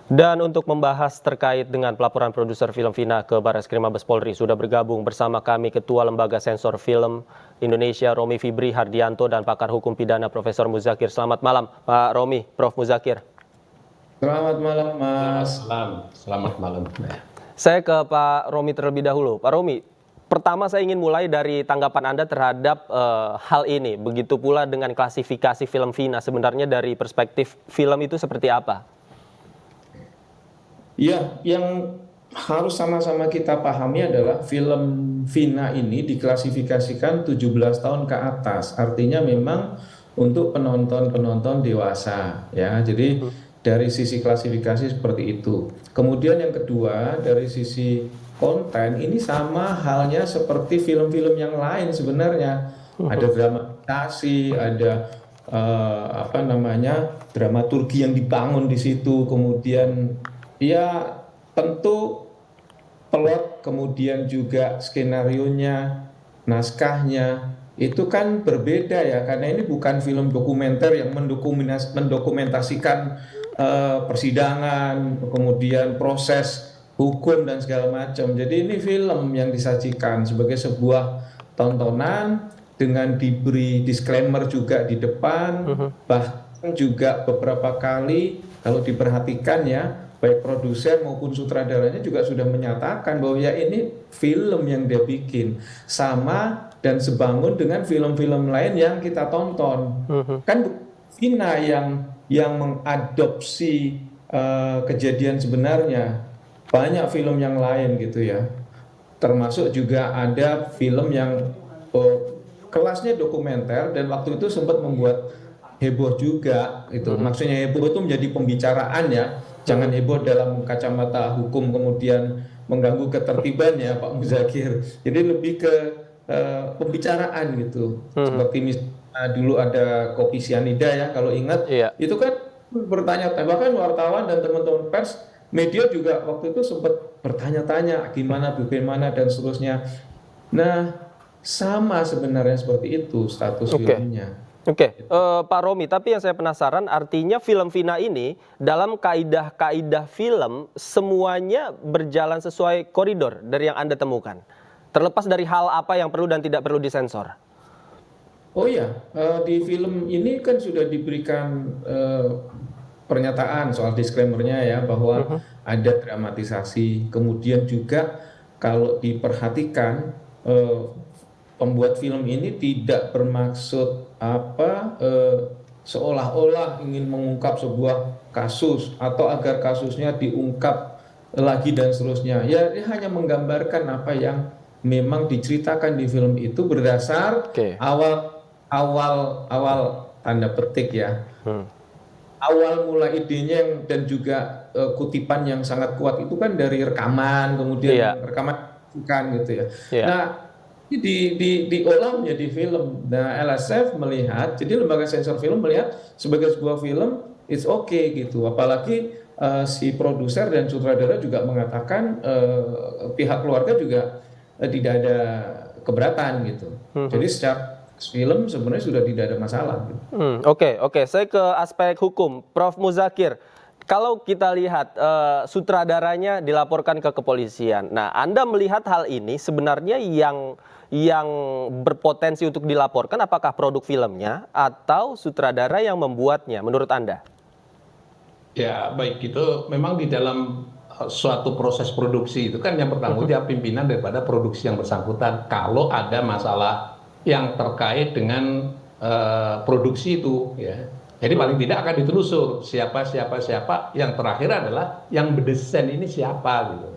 Dan untuk membahas terkait dengan pelaporan produser film Vina ke Barreskrim Mabes Polri, sudah bergabung bersama kami Ketua Lembaga Sensor Film Indonesia Romi Fibri Hardianto dan pakar hukum pidana Profesor Muzakir. Selamat malam Pak Romi, Prof Muzakir. Selamat malam, Mas. Selamat malam. Saya ke Pak Romi terlebih dahulu. Pak Romi, pertama saya ingin mulai dari tanggapan Anda terhadap hal ini. Begitu pula dengan klasifikasi film Vina, sebenarnya dari perspektif film itu seperti apa? Ya, yang harus sama-sama kita pahami adalah film Vina ini diklasifikasikan 17 tahun ke atas. Artinya memang untuk penonton-penonton dewasa, ya. Jadi dari sisi klasifikasi seperti itu. Kemudian yang kedua, dari sisi konten ini sama halnya seperti film-film yang lain sebenarnya. Ada dramatisasi, ada dramaturgi yang dibangun di situ, kemudian ya tentu plot, kemudian juga skenarionya, naskahnya itu kan berbeda ya, karena ini bukan film dokumenter yang mendokumentasikan persidangan, kemudian proses hukum dan segala macam. Jadi ini film yang disajikan sebagai sebuah tontonan dengan diberi disclaimer juga di depan, bahkan juga beberapa kali kalau diperhatikan ya, baik produser maupun sutradaranya juga sudah menyatakan bahwa ya ini film yang dia bikin sama dan sebangun dengan film-film lain yang kita tonton. Kan Vina yang mengadopsi kejadian sebenarnya. Banyak film yang lain gitu ya. Termasuk juga ada film yang kelasnya dokumenter dan waktu itu sempat membuat heboh juga itu. Maksudnya heboh itu menjadi pembicaraan ya. Jangan heboh dalam kacamata hukum kemudian mengganggu ketertiban ya Pak Muzakir. Jadi lebih ke pembicaraan gitu. Seperti misalnya dulu ada kopi sianida ya kalau ingat. Itu kan bertanya-tanya, bahkan wartawan dan teman-teman pers, media juga waktu itu sempat bertanya-tanya gimana, bagaimana dan seterusnya. Nah, sama sebenarnya seperti itu status filmnya. Oke, Pak Romi, tapi yang saya penasaran artinya film Vina ini dalam kaidah-kaidah film semuanya berjalan sesuai koridor dari yang Anda temukan. Terlepas dari hal apa yang perlu dan tidak perlu disensor. Oh iya, di film ini kan sudah diberikan pernyataan soal disclaimer-nya ya, bahwa ada dramatisasi. Kemudian juga kalau diperhatikan pembuat film ini tidak bermaksud seolah-olah ingin mengungkap sebuah kasus atau agar kasusnya diungkap lagi dan seterusnya. Ya, dia hanya menggambarkan apa yang memang diceritakan di film itu berdasar awal tanda petik ya. Awal mula idenya dan juga kutipan yang sangat kuat itu kan dari rekaman, kemudian rekaman kan gitu ya. Nah, diolah menjadi film. Nah, LSF melihat, jadi lembaga sensor film melihat sebagai sebuah film it's okay gitu. Apalagi si produser dan sutradara juga mengatakan pihak keluarga juga tidak ada keberatan gitu. Jadi secara film sebenarnya sudah tidak ada masalah. Gitu. Oke. Saya ke aspek hukum, Prof Muzakir. Kalau kita lihat sutradaranya dilaporkan ke kepolisian. Nah, Anda melihat hal ini sebenarnya yang berpotensi untuk dilaporkan apakah produk filmnya atau sutradara yang membuatnya menurut Anda? Ya, baik, itu memang di dalam suatu proses produksi itu kan yang bertanggung jawab pimpinan daripada produksi yang bersangkutan kalau ada masalah yang terkait dengan produksi itu ya. Jadi paling tidak akan ditelusur siapa yang terakhir adalah yang berdesain ini siapa gitu.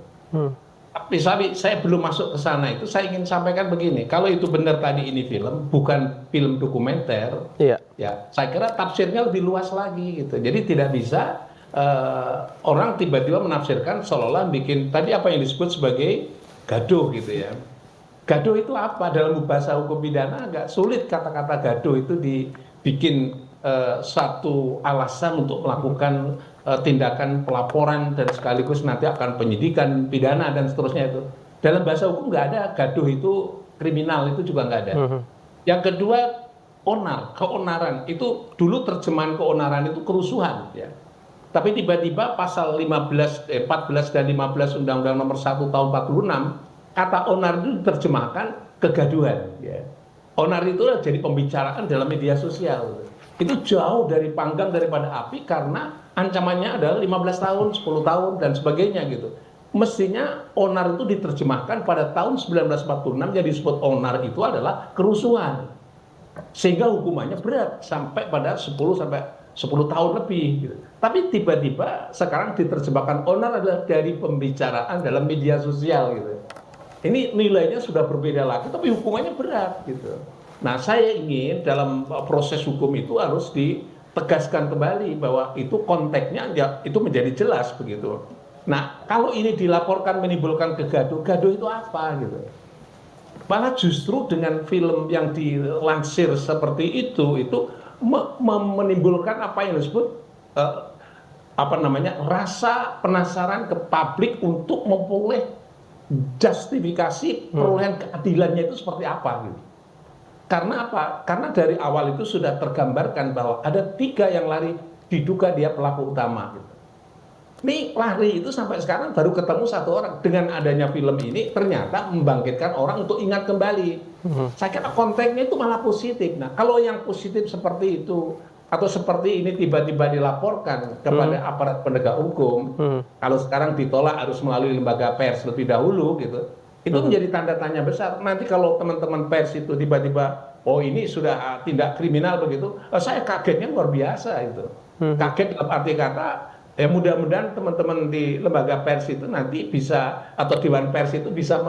Tapi saya belum masuk ke sana itu, saya ingin sampaikan begini, kalau itu benar tadi ini film bukan film dokumenter, ya saya kira tafsirnya lebih luas lagi gitu. Jadi tidak bisa orang tiba-tiba menafsirkan seolah-olah bikin tadi apa yang disebut sebagai gaduh gitu ya. Gaduh itu apa? Dalam bahasa hukum pidana agak sulit kata-kata gaduh itu dibikin satu alasan untuk melakukan tindakan pelaporan dan sekaligus nanti akan penyidikan pidana dan seterusnya itu. Dalam bahasa hukum nggak ada gaduh itu kriminal, itu juga nggak ada. Yang kedua, keonaran itu dulu terjemahan keonaran itu kerusuhan ya. Tapi tiba-tiba pasal 14 dan 15 Undang-Undang Nomor 1 Tahun 46, kata onar itu diterjemahkan kegaduhan. Ya. Onar itu jadi pembicaraan dalam media sosial. Itu jauh dari panggang daripada api karena ancamannya adalah 15 tahun, 10 tahun, dan sebagainya gitu. Mestinya onar itu diterjemahkan pada tahun 1946 yang disebut onar itu adalah kerusuhan. Sehingga hukumannya berat sampai pada 10 tahun lebih gitu. Tapi tiba-tiba sekarang diterjemahkan onar adalah dari pembicaraan dalam media sosial gitu. Ini nilainya sudah berbeda lagi tapi hukumannya berat gitu. Nah, saya ingin dalam proses hukum itu harus ditegaskan kembali bahwa itu konteksnya itu menjadi jelas begitu. Nah, kalau ini dilaporkan menimbulkan gaduh itu apa gitu. Malah justru dengan film yang dilansir seperti itu menimbulkan apa yang disebut rasa penasaran ke publik untuk memperoleh justifikasi perolehan keadilannya itu seperti apa gitu. Karena apa? Karena dari awal itu sudah tergambarkan bahwa ada 3 yang lari diduga dia pelaku utama gitu. Ini lari itu sampai sekarang baru ketemu 1 orang. Dengan adanya film ini ternyata membangkitkan orang untuk ingat kembali. Saya kira konteksnya itu malah positif. Nah, kalau yang positif seperti itu atau seperti ini tiba-tiba dilaporkan kepada aparat penegak hukum, kalau sekarang ditolak harus melalui lembaga pers lebih dahulu gitu. Itu menjadi tanda tanya besar. Nanti kalau teman-teman pers itu tiba-tiba, oh ini sudah tindak kriminal begitu, saya kagetnya luar biasa itu. Kaget dalam arti kata, ya mudah-mudahan teman-teman di lembaga pers itu nanti bisa, atau dewan pers itu bisa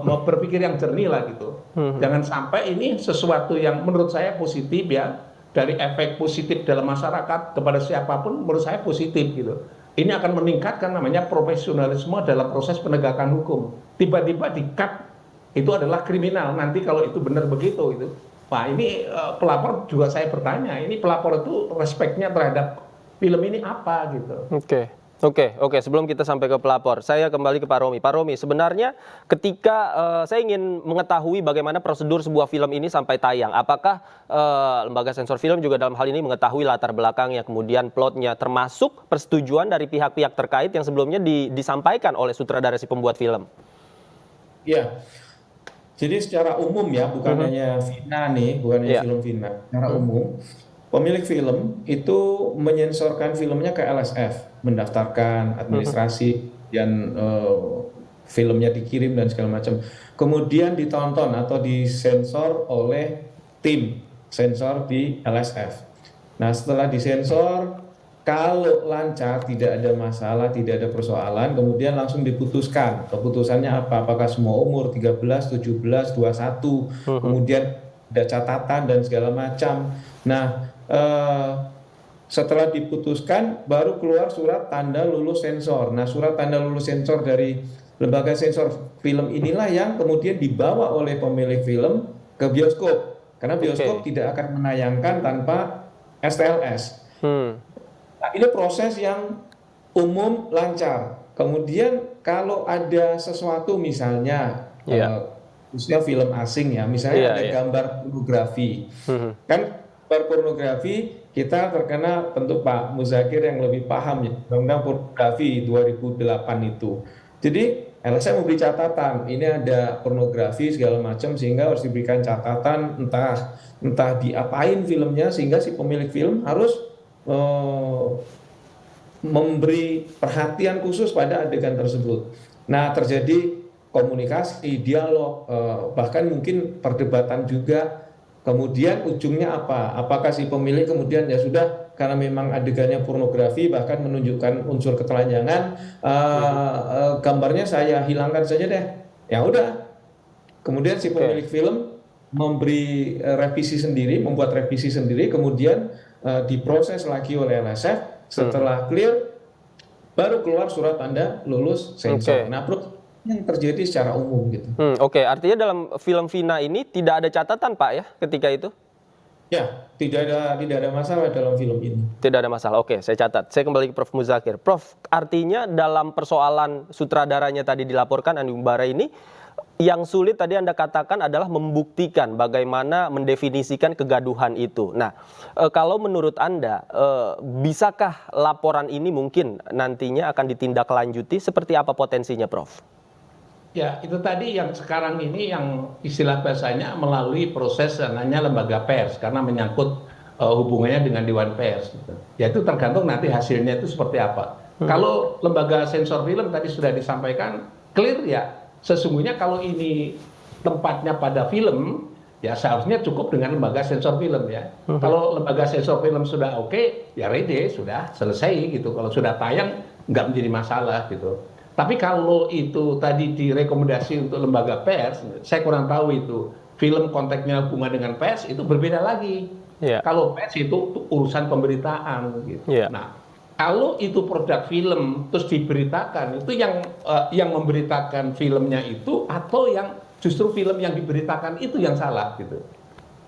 berpikir yang jernih lah gitu. Jangan sampai ini sesuatu yang menurut saya positif ya, dari efek positif dalam masyarakat kepada siapapun menurut saya positif gitu. Ini akan meningkatkan namanya profesionalisme dalam proses penegakan hukum. Tiba-tiba di-cut itu adalah kriminal. Nanti kalau itu benar begitu itu. Wah, ini pelapor juga saya bertanya, ini pelapor itu respeknya terhadap film ini apa gitu. Oke. Sebelum kita sampai ke pelapor, saya kembali ke Pak Romi. Pak Romi, sebenarnya ketika saya ingin mengetahui bagaimana prosedur sebuah film ini sampai tayang, apakah lembaga sensor film juga dalam hal ini mengetahui latar belakangnya, kemudian plotnya, termasuk persetujuan dari pihak-pihak terkait yang sebelumnya disampaikan oleh sutradara si pembuat film? Ya, jadi secara umum ya, bukan hanya Vina nih, bukan hanya film Vina, secara umum. Pemilik film itu menyensorkan filmnya ke LSF, mendaftarkan administrasi, dan filmnya dikirim dan segala macam. Kemudian ditonton atau disensor oleh tim sensor di LSF. Nah, setelah disensor, kalau lancar, tidak ada masalah, tidak ada persoalan, kemudian langsung diputuskan. Keputusannya apa? Apakah semua umur 13, 17, 21, kemudian ada catatan dan segala macam. Nah, setelah diputuskan baru keluar surat tanda lulus sensor. Nah, surat tanda lulus sensor dari lembaga sensor film inilah yang kemudian dibawa oleh pemilik film ke bioskop, karena bioskop tidak akan menayangkan tanpa STLS. Nah, ini proses yang umum lancar. Kemudian kalau ada sesuatu misalnya khususnya film asing ya, misalnya ada gambar pornografi, kan pornografi kita terkena, tentu Pak Muzakir yang lebih paham ya, undang-undang pornografi 2008 itu. Jadi LSM memberi catatan, ini ada pornografi segala macam, sehingga harus diberikan catatan, entah diapain filmnya, sehingga si pemilik film harus memberi perhatian khusus pada adegan tersebut. Nah, terjadi komunikasi, dialog, bahkan mungkin perdebatan juga. Kemudian ujungnya apa? Apakah si pemilik kemudian ya sudah, karena memang adegannya pornografi, bahkan menunjukkan unsur ketelanjangan, gambarnya saya hilangkan saja deh. Ya udah. Kemudian si pemilik film memberi revisi sendiri, membuat revisi sendiri, kemudian diproses lagi oleh LSF. Setelah clear, baru keluar surat tanda lulus sensor. Nah, yang terjadi secara umum gitu. Artinya dalam film Vina ini tidak ada catatan Pak ya ketika itu? Ya, tidak ada masalah dalam film ini. Tidak ada masalah. Oke, saya catat. Saya kembali ke Prof Muzakir. Prof, artinya dalam persoalan sutradaranya tadi dilaporkan Andi Umbara ini, yang sulit tadi Anda katakan adalah membuktikan bagaimana mendefinisikan kegaduhan itu. Nah, kalau menurut Anda, bisakah laporan ini mungkin nantinya akan ditindaklanjuti? Seperti apa potensinya, Prof? Ya, itu tadi yang sekarang ini yang istilah bahasanya melalui proses namanya lembaga pers karena menyangkut hubungannya dengan Dewan Pers. Gitu. Ya itu tergantung nanti hasilnya itu seperti apa. Kalau lembaga sensor film tadi sudah disampaikan clear ya, sesungguhnya kalau ini tempatnya pada film, ya seharusnya cukup dengan lembaga sensor film ya. Kalau lembaga sensor film sudah oke, ya ready, sudah selesai gitu. Kalau sudah tayang nggak menjadi masalah gitu. Tapi kalau itu tadi direkomendasi untuk lembaga pers, saya kurang tahu itu film konteksnya hubungan dengan pers itu berbeda lagi. Iya. Kalau pers itu urusan pemberitaan gitu. Iya. Nah, kalau itu produk film terus diberitakan, itu yang memberitakan filmnya itu atau yang justru film yang diberitakan itu yang salah gitu.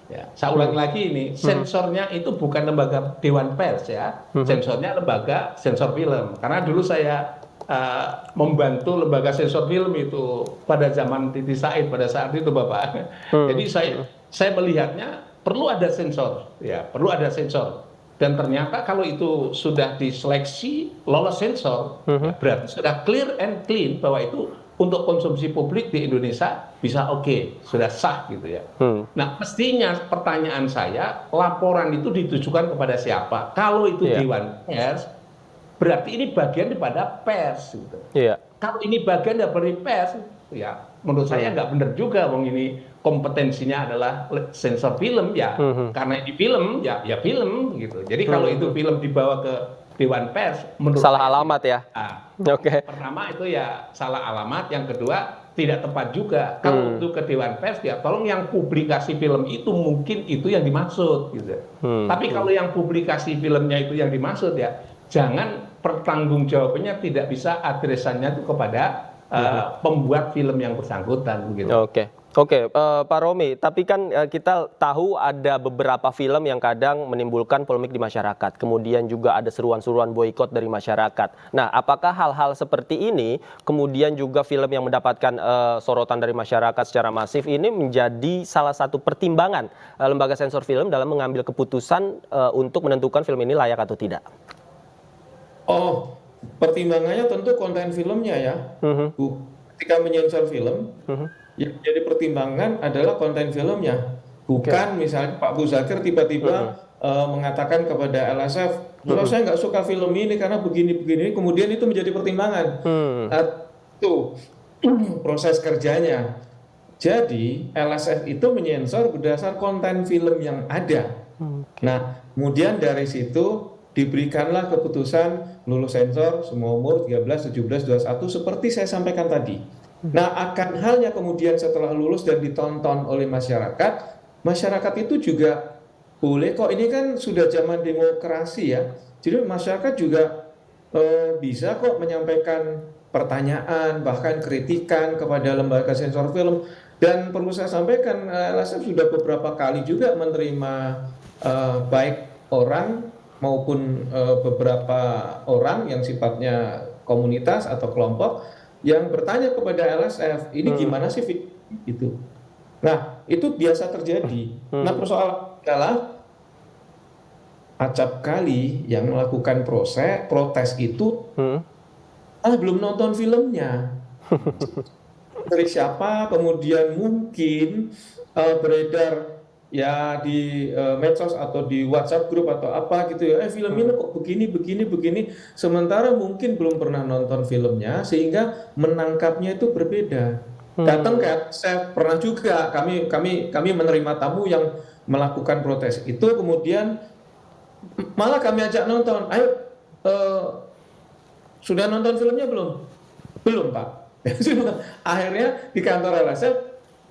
Ya, saya ulang lagi ini, sensornya itu bukan lembaga Dewan Pers ya, sensornya lembaga sensor film. Karena dulu saya membantu lembaga sensor film itu pada zaman Titi Said pada saat itu Bapak. Jadi saya melihatnya perlu ada sensor, ya perlu ada sensor. Dan ternyata kalau itu sudah diseleksi lolos sensor, ya, berarti sudah clear and clean bahwa itu untuk konsumsi publik di Indonesia bisa oke, sudah sah gitu ya. Nah mestinya pertanyaan saya, laporan itu ditujukan kepada siapa? Kalau itu Dewan Pers, berarti ini bagian daripada pers gitu. Iya. Kalau ini bagian dari pers, ya menurut saya nggak benar juga, wong ini kompetensinya adalah sensor film ya, karena ini film ya film gitu. Jadi kalau itu film dibawa ke Dewan Pers, menurut Salah saya, alamat ya. Oke. Pertama itu ya salah alamat, yang kedua tidak tepat juga. Kalau itu ke Dewan Pers ya tolong yang publikasi film itu mungkin itu yang dimaksud gitu. Tapi kalau yang publikasi filmnya itu yang dimaksud ya jangan pertanggungjawabannya tidak bisa adresannya itu kepada pembuat film yang bersangkutan begitu. Oke, Pak Romi, tapi kan kita tahu ada beberapa film yang kadang menimbulkan polemik di masyarakat. Kemudian juga ada seruan-seruan boikot dari masyarakat. Nah, apakah hal-hal seperti ini, kemudian juga film yang mendapatkan sorotan dari masyarakat secara masif ini menjadi salah satu pertimbangan lembaga sensor film dalam mengambil keputusan untuk menentukan film ini layak atau tidak? Oh, pertimbangannya tentu konten filmnya ya. Ketika menyensor film, yang jadi pertimbangan adalah konten filmnya. Bukan misalnya Pak Muzakir tiba-tiba mengatakan kepada LSF, kalau saya nggak suka film ini karena begini-begini, kemudian itu menjadi pertimbangan. Itu proses kerjanya. Jadi LSF itu menyensor berdasar konten film yang ada. Nah, kemudian dari situ diberikanlah keputusan lulus sensor semua umur 13, 17, 21 seperti saya sampaikan tadi. Nah, akan halnya kemudian setelah lulus dan ditonton oleh masyarakat itu juga boleh kok, ini kan sudah zaman demokrasi ya. Jadi masyarakat juga bisa kok menyampaikan pertanyaan, bahkan kritikan kepada lembaga sensor film. Dan perlu saya sampaikan, LSF sudah beberapa kali juga menerima baik orang maupun beberapa orang yang sifatnya komunitas atau kelompok yang bertanya kepada LSF, ini gimana sih itu? Nah, itu biasa terjadi. Nah, persoalan adalah acap kali yang melakukan protes itu belum nonton filmnya. Dari siapa, kemudian mungkin beredar ya di medsos atau di WhatsApp grup atau apa gitu ya, film ini kok begini, sementara mungkin belum pernah nonton filmnya sehingga menangkapnya itu berbeda. Datang ke saya pernah juga kami menerima tamu yang melakukan protes itu, kemudian malah kami ajak nonton, ayo sudah nonton filmnya belum Pak. Akhirnya di kantor LSF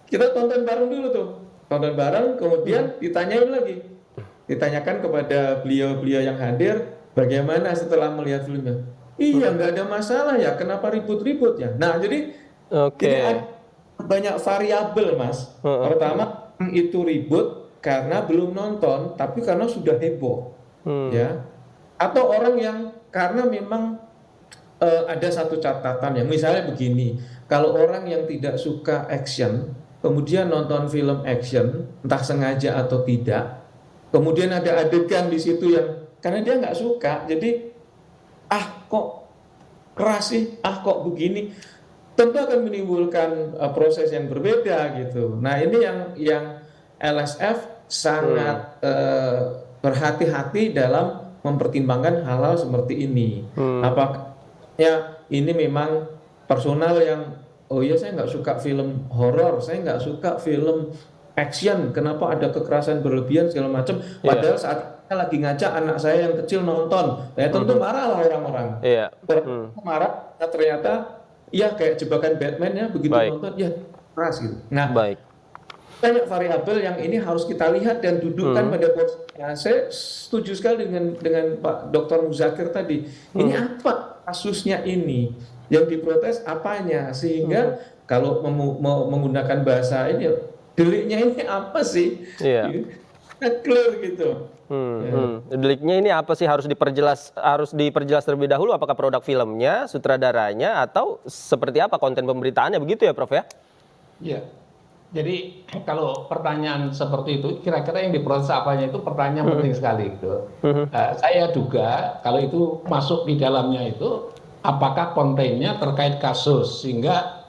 kita tonton bareng dulu tuh. Tonton bareng, kemudian ditanyakan kepada beliau-beliau yang hadir, bagaimana setelah melihat filmnya? Iya, nggak ada masalah ya, kenapa ribut-ribut ya? Nah, jadi ada banyak variabel, Mas. Pertama, itu ribut karena belum nonton, tapi karena sudah heboh, ya. Atau orang yang karena memang ada satu catatan yang misalnya begini, kalau orang yang tidak suka action, kemudian nonton film action, entah sengaja atau tidak, kemudian ada adegan di situ yang karena dia nggak suka, jadi kok keras sih, kok begini, tentu akan menimbulkan proses yang berbeda gitu. Nah ini yang LSF sangat berhati-hati dalam mempertimbangkan hal-hal seperti ini. Apakah ini memang personal yang oh iya saya nggak suka film horor, saya nggak suka film action, kenapa ada kekerasan berlebihan segala macam, padahal saat saya lagi ngajak anak saya yang kecil nonton, ya tentu marah lah orang-orang. Marah, ternyata ya kayak jebakan Batman ya, begitu nonton ya keras gitu. Nah, banyak variabel yang ini harus kita lihat dan dudukkan pada posisinya. Saya setuju sekali dengan Pak Dr. Muzakir tadi. Ini apa kasusnya ini? Yang diprotes apanya? Sehingga kalau menggunakan bahasa ini, deliknya ini apa sih? Clear gitu. Deliknya ini apa sih, harus diperjelas terlebih dahulu, apakah produk filmnya, sutradaranya, atau seperti apa konten pemberitaannya, begitu ya Prof ya? Iya. Jadi kalau pertanyaan seperti itu, kira-kira yang diproses apanya itu pertanyaan penting sekali gitu. Saya duga kalau itu masuk di dalamnya itu apakah kontennya terkait kasus, sehingga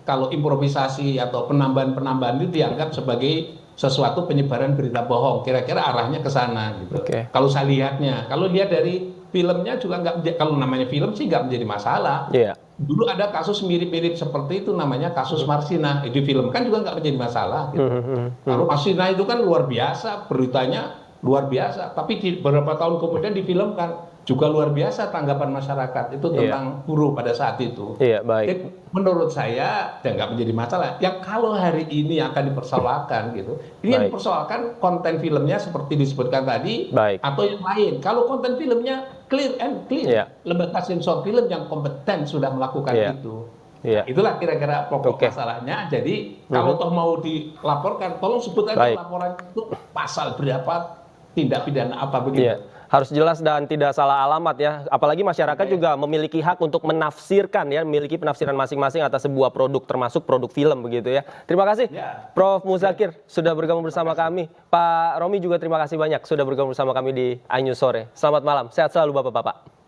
kalau improvisasi atau penambahan-penambahan itu dianggap sebagai sesuatu penyebaran berita bohong, kira-kira arahnya ke sana gitu. Kalau saya lihatnya, kalau lihat dari filmnya juga nggak, kalau namanya film sih nggak menjadi masalah. Dulu ada kasus mirip-mirip seperti itu, namanya kasus Marsina, difilmkan juga nggak menjadi masalah gitu. Kalau Marsina itu kan luar biasa, beritanya luar biasa, tapi beberapa tahun kemudian difilmkan juga luar biasa tanggapan masyarakat itu tentang buruh pada saat itu. Jadi, menurut saya ya nggak menjadi masalah. Yang kalau hari ini akan dipersoalkan gitu, ini yang dipersoalkan konten filmnya seperti disebutkan tadi, atau yang lain. Kalau konten filmnya clear and clean, lembaga sensor film yang kompeten sudah melakukan itu. Nah, itulah kira-kira pokok masalahnya. Jadi kalau toh mau dilaporkan, tolong sebut aja laporan itu pasal berapa, tindak pidana apa begitu. Harus jelas dan tidak salah alamat ya. Apalagi masyarakat juga memiliki hak untuk menafsirkan ya, memiliki penafsiran masing-masing atas sebuah produk, termasuk produk film begitu ya. Terima kasih Prof. Muzakir sudah bergabung bersama kami. Pak Romi juga terima kasih banyak sudah bergabung bersama kami di iNews Sore. Selamat malam, sehat selalu Bapak-bapak.